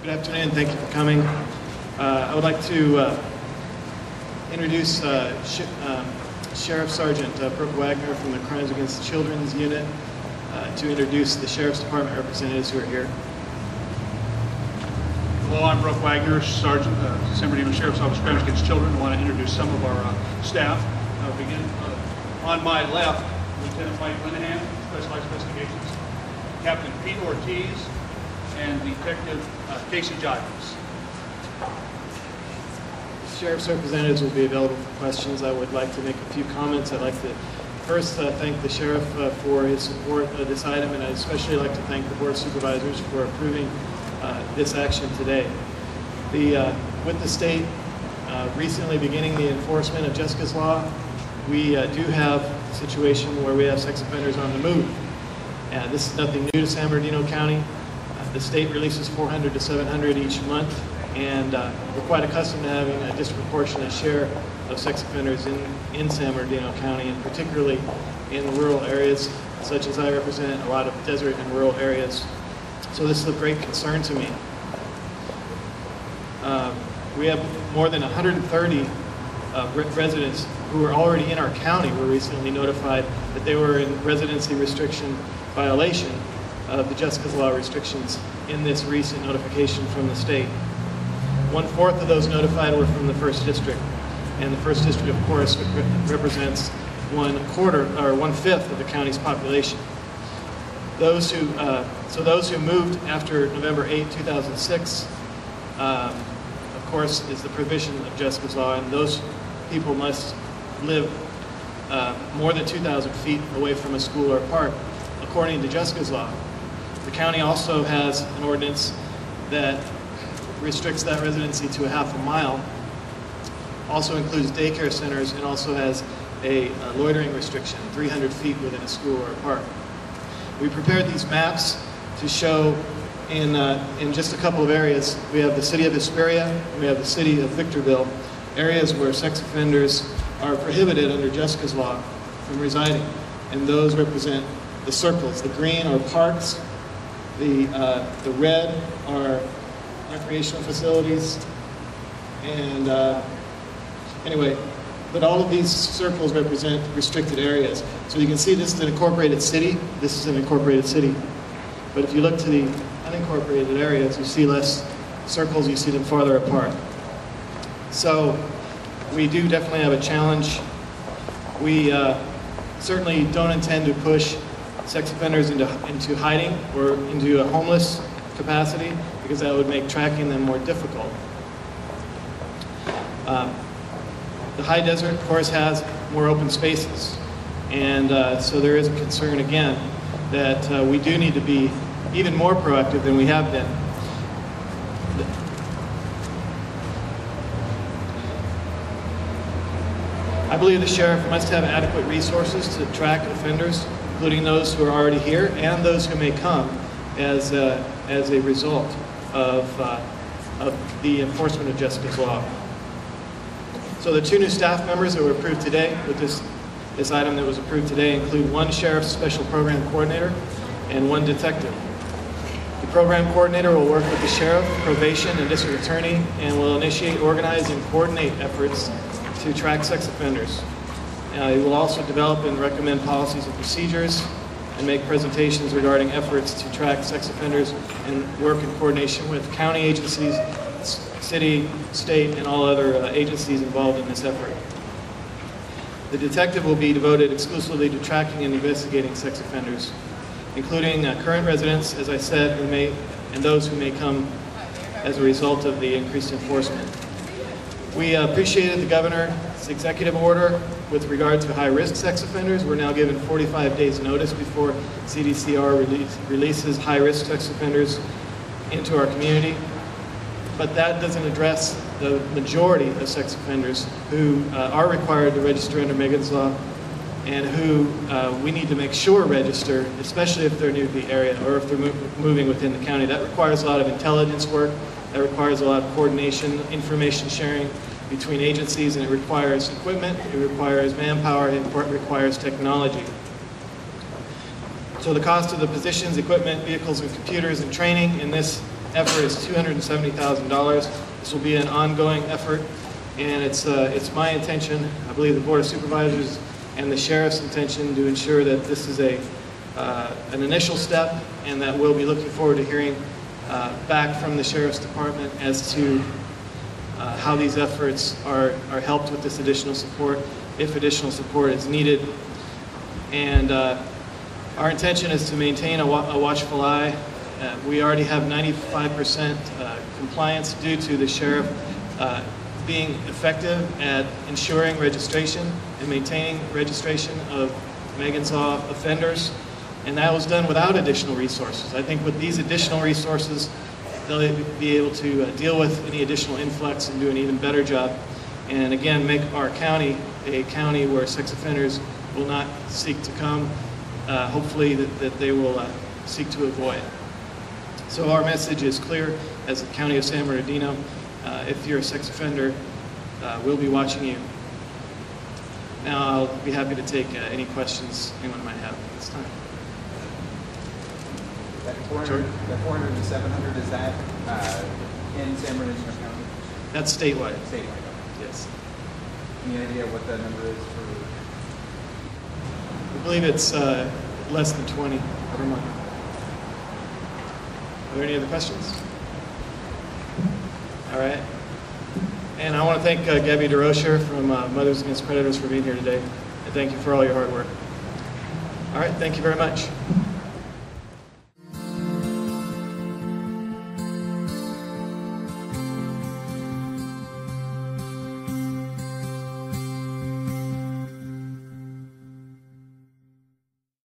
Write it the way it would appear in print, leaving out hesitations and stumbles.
Good afternoon. Thank you for coming. I would like to introduce Sheriff Sergeant Brooke Wagner from the Crimes Against Children's Unit to introduce the Sheriff's Department representatives who are here. Hello, I'm Brooke Wagner, Sergeant, San Bernardino Sheriff's Office, Crimes Against Children. I want to introduce some of our staff. I'll begin on my left, Lieutenant Mike Linehan, Specialized Investigations, Captain Pete Ortiz, and Detective Casey Giles. Sheriff's representatives will be available for questions. I would like to make a few comments. I'd like to first thank the Sheriff for his support of this item, and I'd especially like to thank the Board of Supervisors for approving this action today. With the state recently beginning the enforcement of Jessica's Law, we do have a situation where we have sex offenders on the move. This is nothing new to San Bernardino County. The state releases 400 to 700 each month, and we're quite accustomed to having a disproportionate share of sex offenders in San Bernardino County, and particularly in the rural areas, such as I represent, a lot of desert and rural areas. So this is of great concern to me. We have more than 130 residents who are already in our county were recently notified that they were in residency restriction violation of the Jessica's Law restrictions in this recent notification from the state. 1/4 of those notified were from the 1st District, and the 1st District, of course, represents 1/5 of the county's population. Those who moved after November 8, 2006, of course, is the provision of Jessica's Law, and those people must live more than 2,000 feet away from a school or park, according to Jessica's Law. The county also has an ordinance that restricts that residency to a half a mile, also includes daycare centers, and also has a loitering restriction, 300 feet within a school or a park. We prepared these maps to show in just a couple of areas. We have the city of Hesperia, we have the city of Victorville, areas where sex offenders are prohibited under Jessica's Law from residing, and those represent the circles. The green are parks, the red are recreational facilities, and anyway, but all of these circles represent restricted areas. So you can see this is an incorporated city, this is an incorporated city, but if you look to the unincorporated areas, you see less circles, you see them farther apart. So we do definitely have a challenge. We certainly don't intend to push sex offenders into hiding or into a homeless capacity, because that would make tracking them more difficult. The high desert, of course, has more open spaces, and so there is a concern again that we do need to be even more proactive than we have been. I believe the sheriff must have adequate resources to track offenders, including those who are already here and those who may come as a result of the enforcement of Jessica's Law. So the 2 new staff members that were approved today with this item that was approved today include 1 sheriff's special program coordinator and 1 detective. The program coordinator will work with the sheriff, probation, and district attorney, and will initiate, organize, and coordinate efforts to track sex offenders. He will also develop and recommend policies and procedures and make presentations regarding efforts to track sex offenders and work in coordination with county agencies, city, state, and all other agencies involved in this effort. The detective will be devoted exclusively to tracking and investigating sex offenders, including current residents, as I said, and those who may come as a result of the increased enforcement. We appreciated the governor's executive order with regard to high-risk sex offenders. We're now given 45 days notice before CDCR releases high-risk sex offenders into our community. But that doesn't address the majority of sex offenders who are required to register under Megan's Law, and who we need to make sure register, especially if they're new to the area or if they're moving within the county. That requires a lot of intelligence work, that requires a lot of coordination, information sharing between agencies, and it requires equipment, it requires manpower, it requires technology. So the cost of the positions, equipment, vehicles, and computers and training in this effort is $270,000. This will be an ongoing effort, and it's my intention, I believe the Board of Supervisors and the Sheriff's intention, to ensure that this is an initial step, and that we'll be looking forward to hearing back from the Sheriff's Department as to how these efforts are helped with this additional support, if additional support is needed. And our intention is to maintain a watchful eye. We already have 95% compliance due to the Sheriff being effective at ensuring registration and maintaining registration of Megan's Law offenders. And that was done without additional resources. I think with these additional resources, they'll be able to deal with any additional influx and do an even better job. And again, make our county a county where sex offenders will not seek to come. Hopefully that they will seek to avoid. So our message is clear as the County of San Bernardino. If you're a sex offender, we'll be watching you. Now I'll be happy to take any questions anyone might have at this time. That 400 to 700, is that in San Bernardino County? That's statewide. Statewide. Yes. Any idea what that number is for? I believe it's less than 20 per month. Are there any other questions? All right. And I want to thank Gabby DeRocher from Mothers Against Predators for being here today. And thank you for all your hard work. All right, thank you very much.